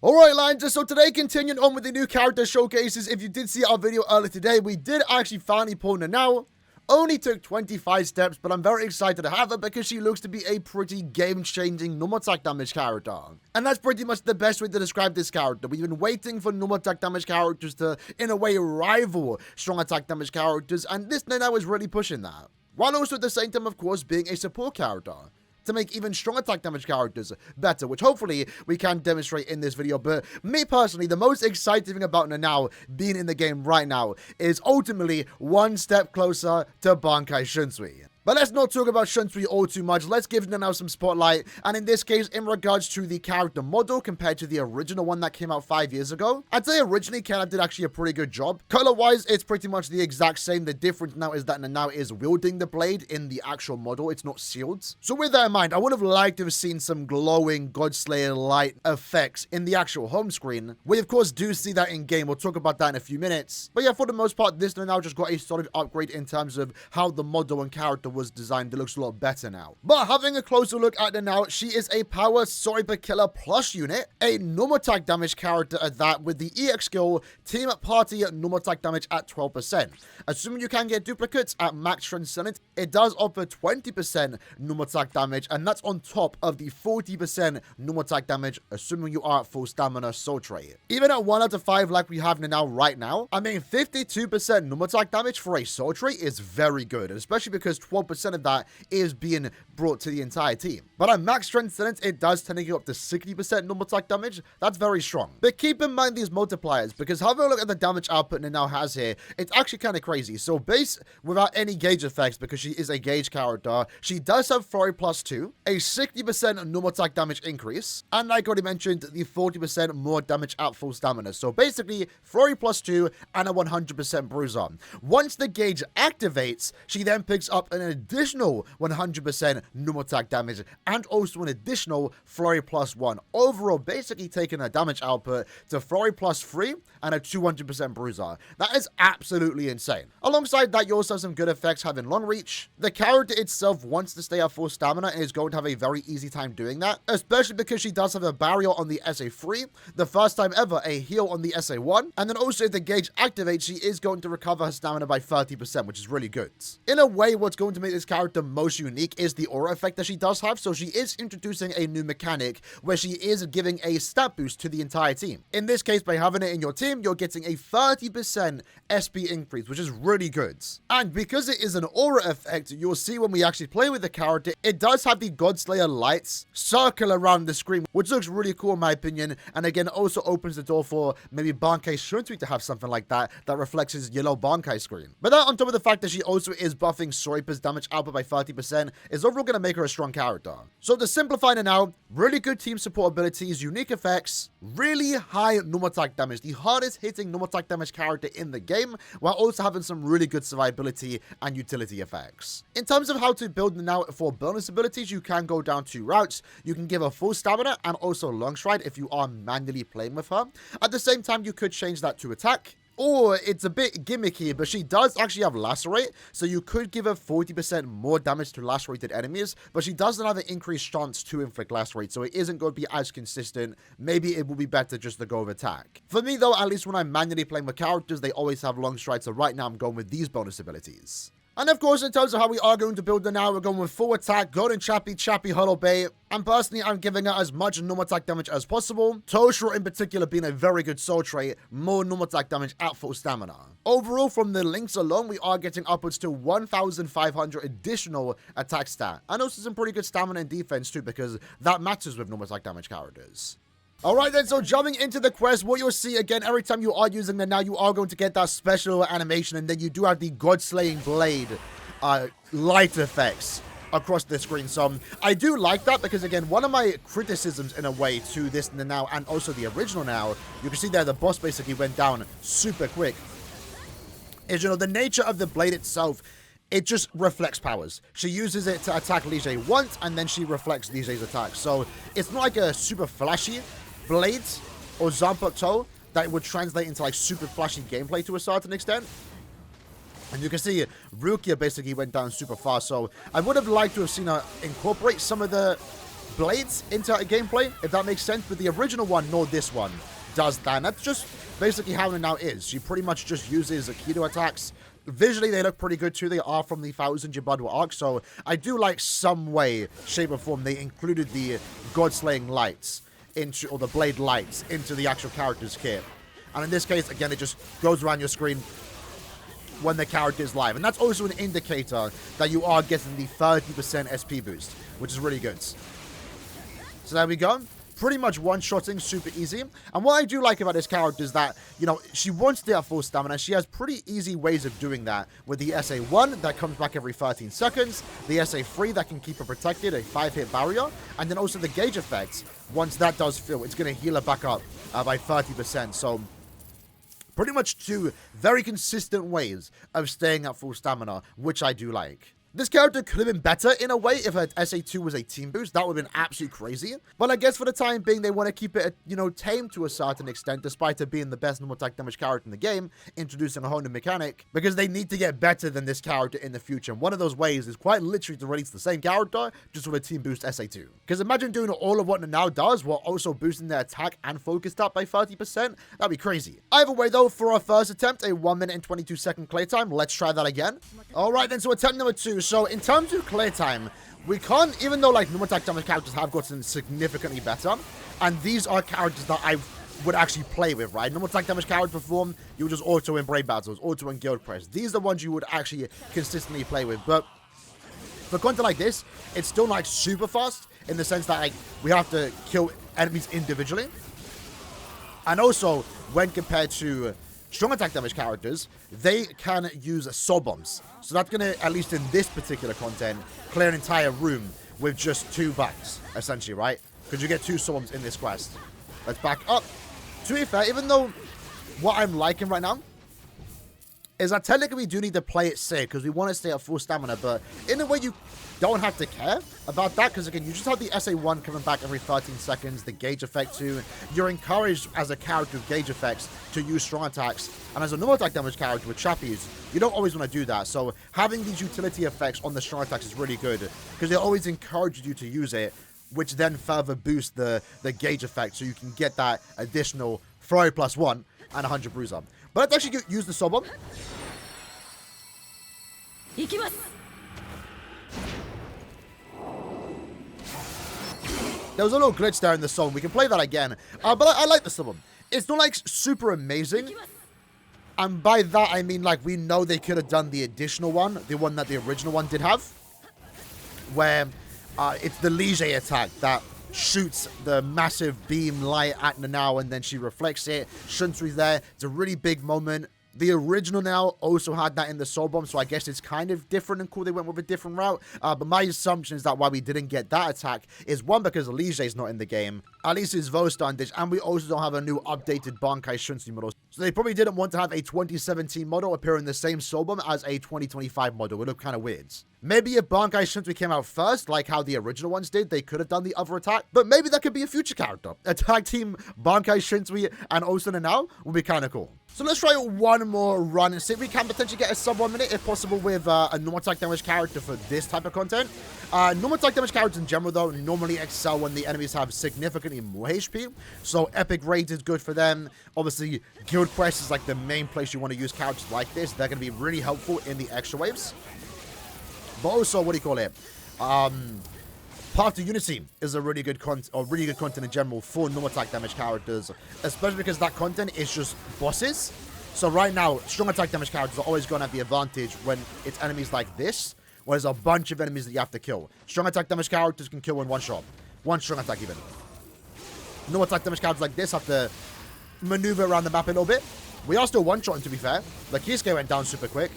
Alright, Lions, so today, continuing on with the new character showcases, if you did see our video earlier today, we did actually finally pull Nanao. Only took 25 steps, but I'm very excited to have her because she looks to be a pretty game-changing normal attack damage character. And that's pretty much the best way to describe this character. We've been waiting for normal attack damage characters to, in a way, rival strong attack damage characters, and this Nanao is really pushing that. While also at the same time, of course, being a support character to make even strong attack damage characters better, which hopefully we can demonstrate in this video. But me personally, the most exciting thing about Nanao being in the game right now is ultimately one step closer to Bankai Shunsui. But let's not talk about Shunsui all too much. Let's give Nanao some spotlight. And in this case, in regards to the character model compared to the original one that came out 5 years ago, I'd say originally Canada did actually a pretty good job. Color-wise, it's pretty much the exact same. The difference now is that Nanao is wielding the blade in the actual model. It's not sealed. So with that in mind, I would have liked to have seen some glowing GODSLAYER light effects in the actual home screen. We, of course, do see that in game. We'll talk about that in a few minutes. But yeah, for the most part, this Nanao just got a solid upgrade in terms of how the model and character was designed. It looks a lot better now. But having a closer look at her now, she is a power Sniper Killer Plus unit, a normal attack damage character at that, with the EX skill Team Party normal attack damage at 12%. Assuming you can get duplicates at max Transcendent, it does offer 20% normal attack damage, and that's on top of the 40% normal attack damage, assuming you are at full stamina soul trait. Even at 1 out of 5 like we have now right now, I mean 52% normal attack damage for a soul trait is very good, especially because 12% of that is being brought to the entire team. But at max Transcendence, it does tend to get up to 60% normal attack damage. That's very strong. But keep in mind these multipliers, because having a look at the damage output Nanao has here, it's actually kind of crazy. So base, without any gauge effects, because she is a gauge character, she does have Flurry plus 2, a 60% normal attack damage increase, and like I already mentioned, the 40% more damage at full stamina. So basically, Flurry plus 2 and a 100% bruiser. Once the gauge activates, she then picks up an additional 100% normal attack damage and also an additional Flurry plus 1. Overall, basically taking her damage output to Flurry plus 3 and a 200% bruiser. That is absolutely insane. Alongside that, you also have some good effects having long reach. The character itself wants to stay at full stamina and is going to have a very easy time doing that, especially because she does have a barrier on the SA3, the first time ever a heal on the SA1, and then also if the gauge activates, she is going to recover her stamina by 30%, which is really good. In a way, what's going to make this character most unique is the aura effect that she does have. So she is introducing a new mechanic where she is giving a stat boost to the entire team. In this case, by having it in your team, you're getting a 30% SP increase, which is really good. And because it is an aura effect, you'll see when we actually play with the character, it does have the GODSLAYER lights circle around the screen, which looks really cool in my opinion. And again, it also opens the door for maybe Bankai Shunsui to have something like that reflects his yellow Bankai screen. But that on top of the fact that she also is buffing Sniper's damage output by 30% is overall going to make her a strong character. So to simplify it now, really good team support abilities, unique effects, really high normal attack damage, the hardest hitting normal attack damage character in the game, while also having some really good survivability and utility effects. In terms of how to build Nanao for bonus abilities, you can go down 2 routes. You can give her full stamina and also long stride if you are manually playing with her. At the same time, you could change that to attack. Or it's a bit gimmicky, but she does actually have lacerate, so you could give her 40% more damage to lacerated enemies, but she doesn't have an increased chance to inflict lacerate, so it isn't going to be as consistent. Maybe it will be better just to go with attack. For me though, at least when I'm manually playing with characters, they always have long stride, so right now I'm going with these bonus abilities. And of course, in terms of how we are going to build her now, we're going with full attack, golden chappy, huddle bait. And personally, I'm giving her as much normal attack damage as possible. Toshiro in particular being a very good soul trait, more normal attack damage at full stamina. Overall, from the links alone, we are getting upwards to 1,500 additional attack stat. And also some pretty good stamina and defense too, because that matters with normal attack damage characters. Alright then, so jumping into the quest, what you'll see again, every time you are using them now, you are going to get that special animation, and then you do have the God-slaying blade light effects across the screen. So I do like that because, again, one of my criticisms in a way to this Nanao and also the original Nanao, you can see there the boss basically went down super quick, is, you know, the nature of the blade itself. It just reflects powers. She uses it to attack Lige once, and then she reflects Lige's attack. So it's not like a super flashy blade or Zanpakuto that would translate into like super flashy gameplay to a certain extent. And you can see Rukia basically went down super fast. So I would have liked to have seen her incorporate some of the blades into gameplay, if that makes sense, but the original one nor this one does that. And that's just basically how Nanao is. She pretty much just uses Aikido attacks. Visually, they look pretty good too. They are from the 1000 Year Blood War arc, so I do like some way, shape, or form they included the God-slaying lights into, or the blade lights into the actual character's kit. And in this case, again, it just goes around your screen when the character is live. And that's also an indicator that you are getting the 30% SP boost, which is really good. So there we go. Pretty much one-shotting, super easy. And what I do like about this character is that, you know, she wants to have full stamina. She has pretty easy ways of doing that with the SA1 that comes back every 13 seconds, the SA3 that can keep her protected, a 5-hit barrier, and then also the gauge effect. Once that does fill, it's going to heal her back up by 30%. So pretty much two very consistent ways of staying at full stamina, which I do like. This character could have been better in a way if her SA2 was a team boost. That would have been absolutely crazy. But I guess for the time being, they want to keep it, you know, tame to a certain extent, despite it being the best normal attack damage character in the game, introducing a whole new mechanic, because they need to get better than this character in the future. And one of those ways is quite literally to release the same character, just with a team boost SA2. Because imagine doing all of what Nanao does while also boosting their attack and focus stat by 30%. That'd be crazy. Either way, though, for our first attempt, a 1 minute and 22 second clear time. Let's try that again. All right, then, so attempt number 2. So in terms of clear time, we can't, even though like normal attack damage characters have gotten significantly better, and these are characters that I would actually play with, right? Normal attack damage character perform, you would just auto in Brave Battles, auto in Guild Press. These are the ones you would actually consistently play with, but for content like this, it's still like super fast in the sense that like we have to kill enemies individually, and also when compared to strong attack damage characters, they can use soul bombs. So that's going to, at least in this particular content, clear an entire room with just 2 bucks, essentially, right? Because you get 2 soul bombs in this quest. Let's back up. To be fair, even though what I'm liking right now is that technically we do need to play it safe because we want to stay at full stamina, but in a way you don't have to care about that because, again, you just have the SA1 coming back every 13 seconds, the gauge effect too. You're encouraged as a character with gauge effects to use strong attacks, and as a normal attack damage character with trappies, you don't always want to do that. So having these utility effects on the strong attacks is really good because they always encourage you to use it, which then further boosts the gauge effect so you can get that additional throw +1 and 100 bruiser. But let's actually use the soul bomb. There was a little glitch there in the song. We can play that again. But I like the soul bomb. It's not like super amazing. And by that, I mean like we know they could have done the additional one. The one that the original one did have. Where it's the Liege attack that shoots the massive beam light at Nanao and then she reflects it. Shunsui's there. It's a really big moment. The original now also had that in the soul bomb, so I guess it's kind of different and cool they went with a different route. But my assumption is that why we didn't get that attack is, one, because Liege is not in the game. At least it's Vostan dish, and we also don't have a new updated Bankai Shunsui model. So they probably didn't want to have a 2017 model appear in the same soul bomb as a 2025 model. It would look kind of weird. Maybe if Bankai Shunsui came out first, like how the original ones did, they could have done the other attack. But maybe that could be a future character. A tag team Bankai Shunsui and Osa Nanao would be kind of cool. So let's try one more run and see if we can potentially get a sub 1 minute, if possible, with a normal attack damage character for this type of content. Normal attack damage characters in general, though, normally excel when the enemies have significantly more HP. So Epic Raids is good for them. Obviously, Guild Quest is like the main place you want to use characters like this. They're going to be really helpful in the extra waves. But also, what do you call it? Path to Unity is a really good content in general for normal attack damage characters, especially because that content is just bosses. So right now, strong attack damage characters are always going to have the advantage when it's enemies like this, where there's a bunch of enemies that you have to kill. Strong attack damage characters can kill in one shot. One strong attack even. Normal attack damage characters like this have to maneuver around the map a little bit. We are still one-shotting, to be fair. The Kisuke went down super quick.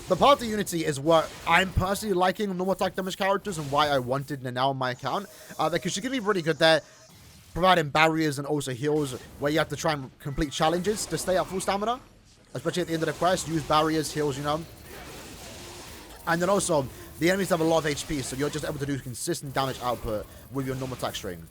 The Path to Unity is what I'm personally liking normal attack damage characters and why I wanted Nanao on my account. Because she can be really good there, providing barriers and also heals where you have to try and complete challenges to stay at full stamina. Especially at the end of the quest, use barriers, heals, you know. And then also, the enemies have a lot of HP, so you're just able to do consistent damage output with your normal attack string.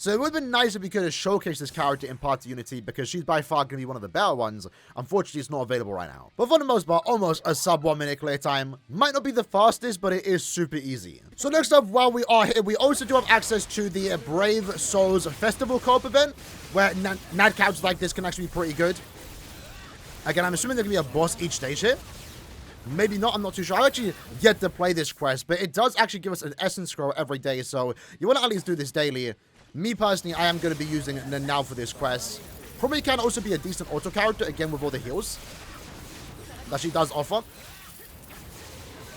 So it would have been nice if we could have showcased this character in Party Unity because she's by far going to be one of the better ones. Unfortunately, it's not available right now. But for the most part, almost a sub 1 minute clear time. Might not be the fastest, but it is super easy. So next up, while we are here, we also do have access to the Brave Souls Festival co-op event, where NAD characters like this can actually be pretty good. Again, I'm assuming there can be a boss each stage here. Maybe not, I'm not too sure. I've actually yet to play this quest, but it does actually give us an essence scroll every day, so you want to at least do this daily. Me personally, I am going to be using Nanao for this quest. Probably can also be a decent auto character, again with all the heals that she does offer.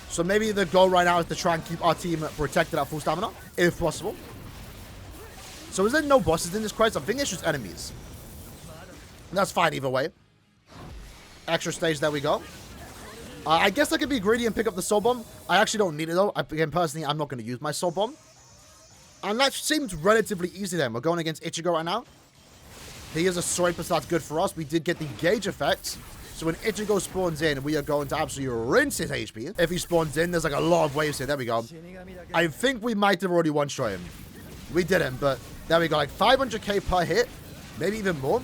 So maybe the goal right now is to try and keep our team protected at full stamina, if possible. So is there no bosses in this quest? I think it's just enemies. That's fine either way. Extra stage, there we go. I guess I could be greedy and pick up the soul bomb. I actually don't need it though. Again, personally, I'm not going to use my soul bomb. And that seems relatively easy then. We're going against Ichigo right now. He is a Soipa, so that's good for us. We did get the gauge effect. So when Ichigo spawns in, we are going to absolutely rinse his HP. If he spawns in, there's like a lot of waves here. There we go. I think we might have already one-shot him. We didn't, but there we go. Like 500k per hit. Maybe even more.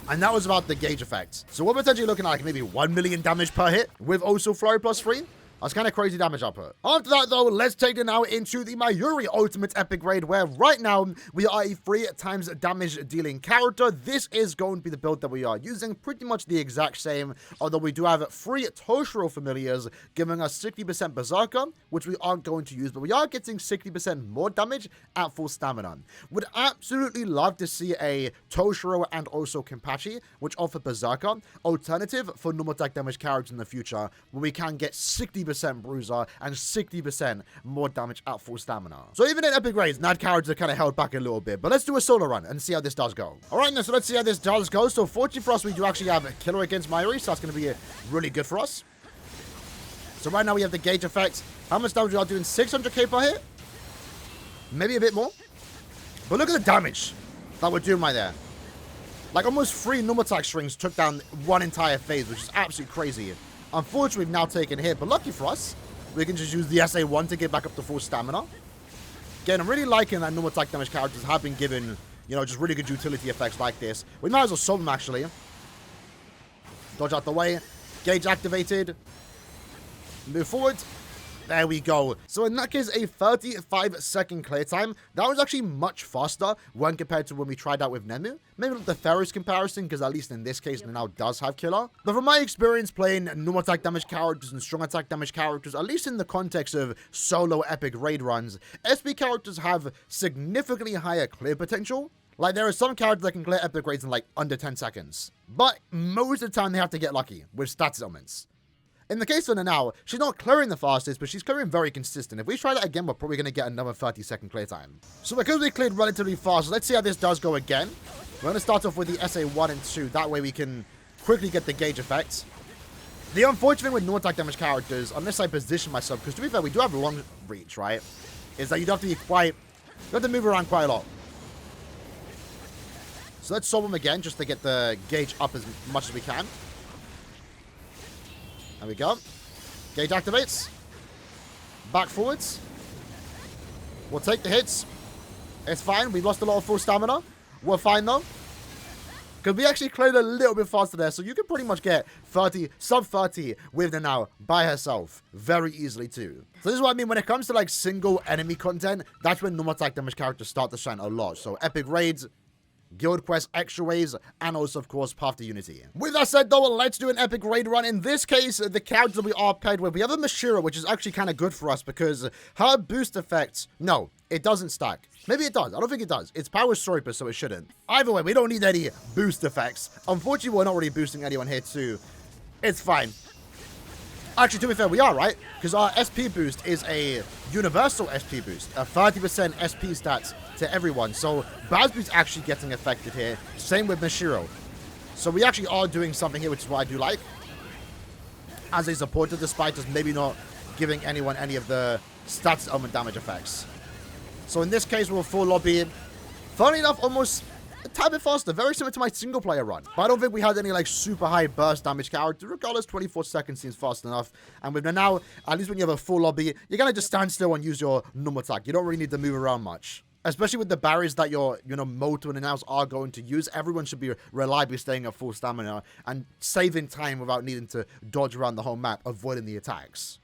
And that was about the gauge effect. So we're potentially looking at like maybe 1 million damage per hit with also Flurry plus 3. That's kind of crazy damage output. After that, though, let's take it now into the Mayuri Ultimate Epic Raid, where right now we are a 3 times damage dealing character. This is going to be the build that we are using, pretty much the exact same, although we do have 3 Toshiro familiars giving us 60% Berserker, which we aren't going to use, but we are getting 60% more damage at full stamina. Would absolutely love to see a Toshiro and also Kenpachi, which offer Berserker, alternative for normal attack damage characters in the future, where we can get 60% bruiser and 60% more damage at full stamina. So even in epic raids, NAD characters are kind of held back a little bit, but let's do a solo run and see how this does go. All right, now, so let's see how this does go. So fortunately for us, we do actually have a killer against Mayuri, so that's going to be really good for us. So right now we have the gauge effect. How much damage we are doing? 600k per hit? Maybe a bit more. But look at the damage that we're doing right there. Like almost 3 normal attack strings took down 1 entire phase, which is absolutely crazy. Unfortunately, we've now taken a hit, but lucky for us, we can just use the SA1 to get back up to full stamina. Again, I'm really liking that normal attack damage characters have been given, you know, just really good utility effects like this. We might as well solve them, actually. Dodge out the way. Gauge activated. Move forward. There we go. So in that case, a 35-second clear time. That was actually much faster when compared to when we tried out with Nemu. Maybe not the fairest comparison, because at least in this case, Nanao does have killer. But from my experience playing normal attack damage characters and strong attack damage characters, at least in the context of solo epic raid runs, SP characters have significantly higher clear potential. Like, there are some characters that can clear epic raids in like under 10 seconds. But most of the time, they have to get lucky with stats elements. In the case of Nanao, she's not clearing the fastest, but she's clearing very consistent. If we try that again, we're probably going to get another 30-second clear time. So because we cleared relatively fast, let's see how this does go again. We're going to start off with the SA1 and 2. That way we can quickly get the gauge effect. The unfortunate thing with no attack damage characters, unless I position myself, because to be fair, we do have long reach, right? Is that you'd have to be quite... You have to move around quite a lot. So let's solve them again, just to get the gauge up as much as we can. There we go. Gauge activates. Back forwards. We'll take the hits. It's fine. We lost a lot of full stamina. We're fine, though. Because we actually cleared a little bit faster there. So you can pretty much get 30, sub 30 with Nanao by herself. Very easily, too. So this is what I mean. When it comes to, like, single enemy content, that's when normal attack damage characters start to shine a lot. So epic raids, guild quest, extra waves, and also, of course, Path to Unity. With that said, though, let's do an epic raid run. In this case, the character we are paired with, we have a Mashiro, which is actually kind of good for us because her boost effects, no, it doesn't stack. Maybe it does. I don't think it does. It's power Soipa, so it shouldn't. Either way, we don't need any boost effects. Unfortunately, we're not really boosting anyone here, too. It's fine. Actually, to be fair, we are, right? Because our SP boost is a universal SP boost. A 30% SP stats to everyone. So, Bazbu's actually getting affected here. Same with Mashiro. So, we actually are doing something here, which is what I do like. As a supporter, despite us maybe not giving anyone any of the stats element damage effects. So, in this case, we're full lobby. Funny enough, almost a tad bit faster. Very similar to my single player run. But I don't think we had any like super high burst damage character. Regardless, 24 seconds seems fast enough. And with Nanao, at least when you have a full lobby, you're going to just stand still and use your normal attack. You don't really need to move around much. Especially with the barriers that your, Moto and Nanaos are going to use, everyone should be reliably staying at full stamina and saving time without needing to dodge around the whole map, avoiding the attacks.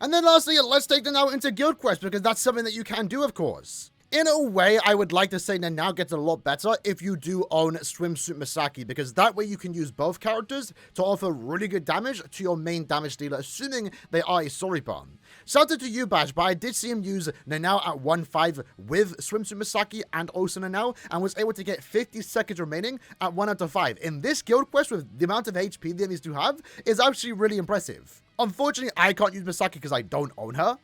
And then lastly, let's take Nanao into Guild Quest, because that's something that you can do, of course. In a way, I would like to say Nanao gets a lot better if you do own Swimsuit Misaki, because that way you can use both characters to offer really good damage to your main damage dealer, assuming they are a Soriban. Shout out to you, Bash, but I did see him use Nanao at 1-5 with Swimsuit Misaki and also Nanao, and was able to get 50 seconds remaining at 1 out of 5. In this Guild Quest, with the amount of HP the enemies do have, is actually really impressive. Unfortunately, I can't use Misaki because I don't own her.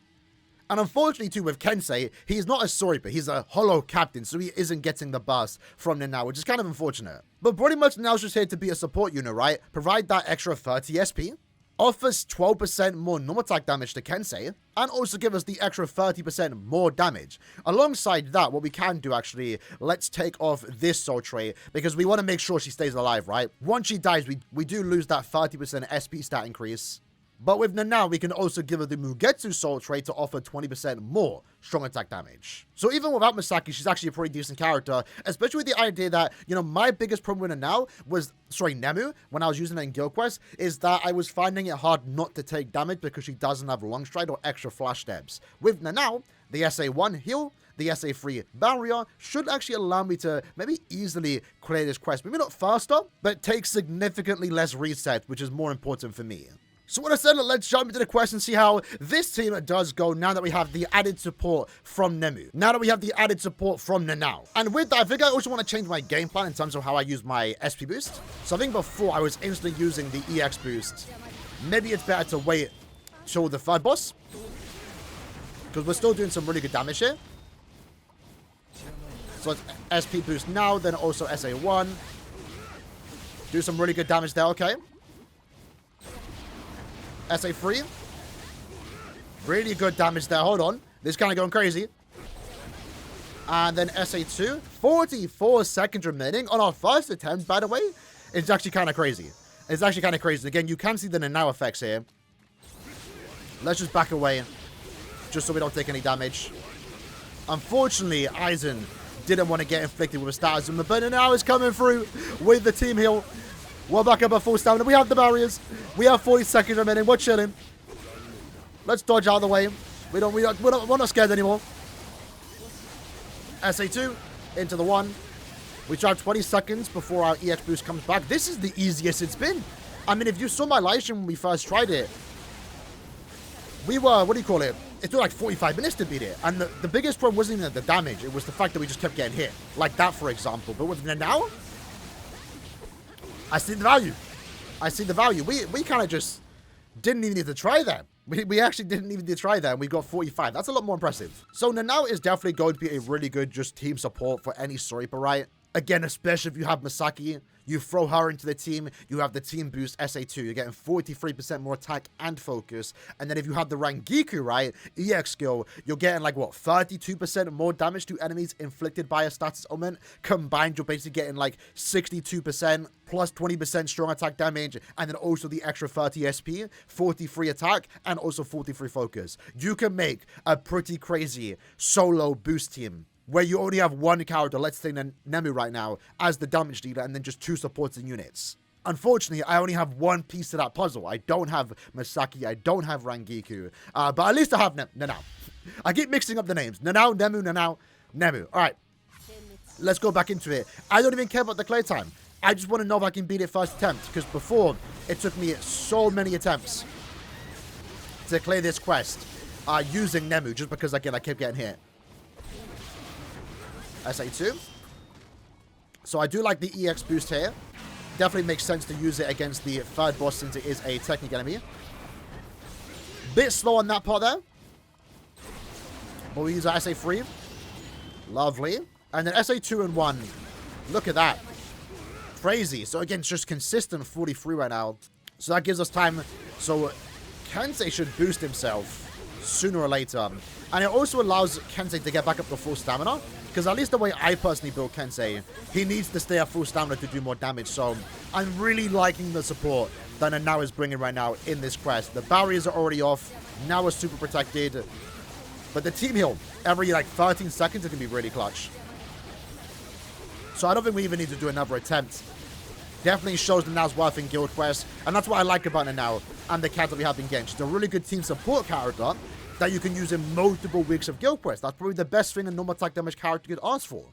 And unfortunately, too, with Kensei, he's not a Soriba, he's a Hollow Captain, so he isn't getting the burst from Nanao, which is kind of unfortunate. But pretty much Nanao's just here to be a support unit, right? Provide that extra 30 SP, offers 12% more normal attack damage to Kensei, and also give us the extra 30% more damage. Alongside that, what we can do, actually, let's take off this soul trait, because we want to make sure she stays alive, right? Once she dies, we do lose that 30% SP stat increase. But with Nanao, we can also give her the Mugetsu Soul trait to offer 20% more strong attack damage. So even without Misaki, she's actually a pretty decent character, especially with the idea that, my biggest problem with Nanao was, Nemu, when I was using her in Guild Quest, is that I was finding it hard not to take damage because she doesn't have long stride or extra flash steps. With Nanao, the SA1 heal, the SA3 barrier should actually allow me to maybe easily clear this quest. Maybe not faster, but take significantly less reset, which is more important for me. So what I said, let's jump into the quest and see how this team does go now that we have the added support from Nemu. Now that we have the added support from Nanao. And with that, I think I also want to change my game plan in terms of how I use my SP boost. So I think before I was instantly using the EX boost. Maybe it's better to wait till the third boss, because we're still doing some really good damage here. So it's SP boost now, then also SA1. Do some really good damage there, okay. SA3. Really good damage there. Hold on. This is kind of going crazy. And then SA2. 44 seconds remaining on our first attempt, by the way. It's actually kind of crazy. It's actually kind of crazy. Again, you can see the Nanao effects here. Let's just back away, just so we don't take any damage. Unfortunately, Aizen didn't want to get inflicted with a status, but Nanao is coming through with the team heal. We're back up at full stamina. We have the barriers. We have 40 seconds remaining. We're chilling. Let's dodge out of the way. We're not scared anymore. SA2 into the 1. We drive 20 seconds before our EX boost comes back. This is the easiest it's been. I mean, if you saw my live stream when we first tried it, we were, it took like 45 minutes to beat it. And the biggest problem wasn't even the damage. It was the fact that we just kept getting hit. Like that, for example. But with Nanao, I see the value. I see the value. We kind of just didn't even need to try that. We actually didn't even need to try that, and we got 45. That's a lot more impressive. So Nanao is definitely going to be a really good just team support for any Soripa, right? Again, especially if you have Misaki, you throw her into the team, you have the team boost SA2, you're getting 43% more attack and focus. And then if you have the Rangiku, right, EX skill, you're getting like, what, 32% more damage to enemies inflicted by a status element. Combined, you're basically getting like 62% plus 20% strong attack damage, and then also the extra 30 SP, 43 attack, and also 43 focus. You can make a pretty crazy solo boost team, where you only have one character, let's say Nemu right now, as the damage dealer, and then just 2 supporting units. Unfortunately, I only have one piece to that puzzle. I don't have Misaki, I don't have Rangiku, but at least I have Nanao. I keep mixing up the names. Nanao, Nemu, Nanao, Nemu. Alright, let's go back into it. I don't even care about the clear time. I just want to know if I can beat it first attempt, because before, it took me so many attempts to clear this quest using Nemu, just because, again, I kept getting hit. SA2. So I do like the EX boost here. Definitely makes sense to use it against the third boss since it is a technical enemy. Bit slow on that part there. But we use our SA3. Lovely. And then SA2 and 1. Look at that. Crazy. So again, it's just consistent 43 right now. So that gives us time. So Kensei should boost himself sooner or later. And it also allows Kensei to get back up to full stamina. Because at least the way I personally build Kensei, he needs to stay at full stamina to do more damage. So I'm really liking the support that Nanao is bringing right now in this quest. The barriers are already off. Now we're super protected. But the team heal every like 13 seconds, it can be really clutch. So I don't think we even need to do another attempt. Definitely shows Nanao's worth in Guild Quest, and that's what I like about Nanao and the character we have in game. She's a really good team support character that you can use in multiple weeks of Guild Quest. That's probably the best thing a normal attack damage character could ask for.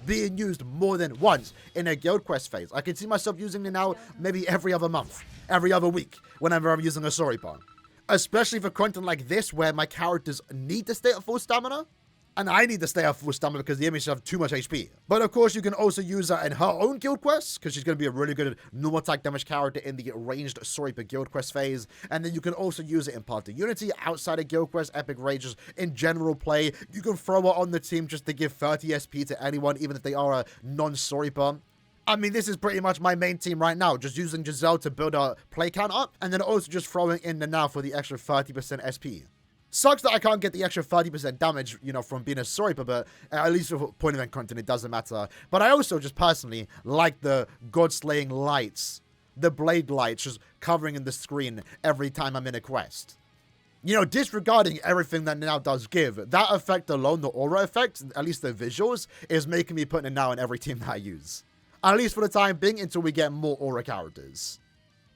Being used more than once in a Guild Quest phase. I can see myself using Nanao maybe every other month, every other week, whenever I'm using a Soripan. Especially for content like this, where my characters need to stay at full stamina. And I need to stay at full stamina because the enemies have too much HP. But of course, you can also use her in her own guild quests, because she's going to be a really good normal attack damage character in the ranged Soripa guild quest phase. And then you can also use it in Path to Unity, outside of guild quest, epic rages, in general play. You can throw her on the team just to give 30 SP to anyone, even if they are a non-Soripa. I mean, this is pretty much my main team right now, just using Giselle to build our play count up, and then also just throwing in Nanao for the extra 30% SP. Sucks that I can't get the extra 30% damage, you know, from being a Soripa, but at least for point event content, it doesn't matter. But I also just personally like the God-slaying lights, the blade lights just covering in the screen every time I'm in a quest. You know, disregarding everything that Nanao does give, that effect alone, the aura effect, at least the visuals, is making me put Nanao in every team that I use. At least for the time being, until we get more aura characters.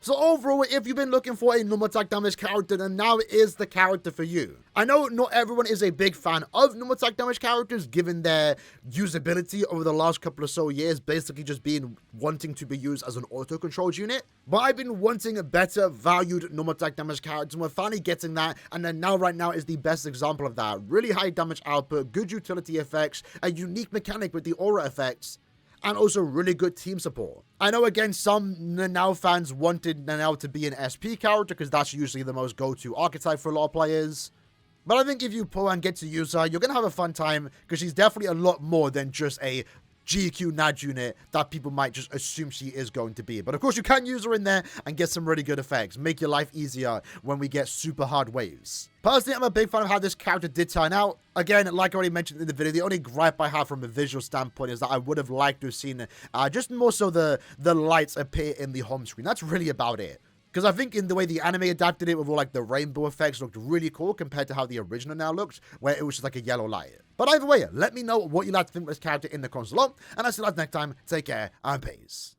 So overall, if you've been looking for a normal attack damage character, then now is the character for you. I know not everyone is a big fan of normal attack damage characters, given their usability over the last couple of so years, basically just being wanting to be used as an auto-controlled unit. But I've been wanting a better valued normal attack damage character, and we're finally getting that, and then now right now is the best example of that. Really high damage output, good utility effects, a unique mechanic with the aura effects, and also really good team support. I know, again, some Nanao fans wanted Nanao to be an SP character because that's usually the most go-to archetype for a lot of players. But I think if you pull and get to use her, you're going to have a fun time because she's definitely a lot more than just a GQ NAD unit that people might just assume she is going to be. But of course, you can use her in there and get some really good effects. Make your life easier when we get super hard waves. Personally, I'm a big fan of how this character did turn out. Again, like I already mentioned in the video, the only gripe I have from a visual standpoint is that I would have liked to have seen just more so the lights appear in the home screen. That's really about it. Because I think in the way the anime adapted it with all like the rainbow effects looked really cool compared to how the original now looked, where it was just like a yellow light. But either way, let me know what you like to think of this character in the comments below, and I'll see you guys next time. Take care and peace.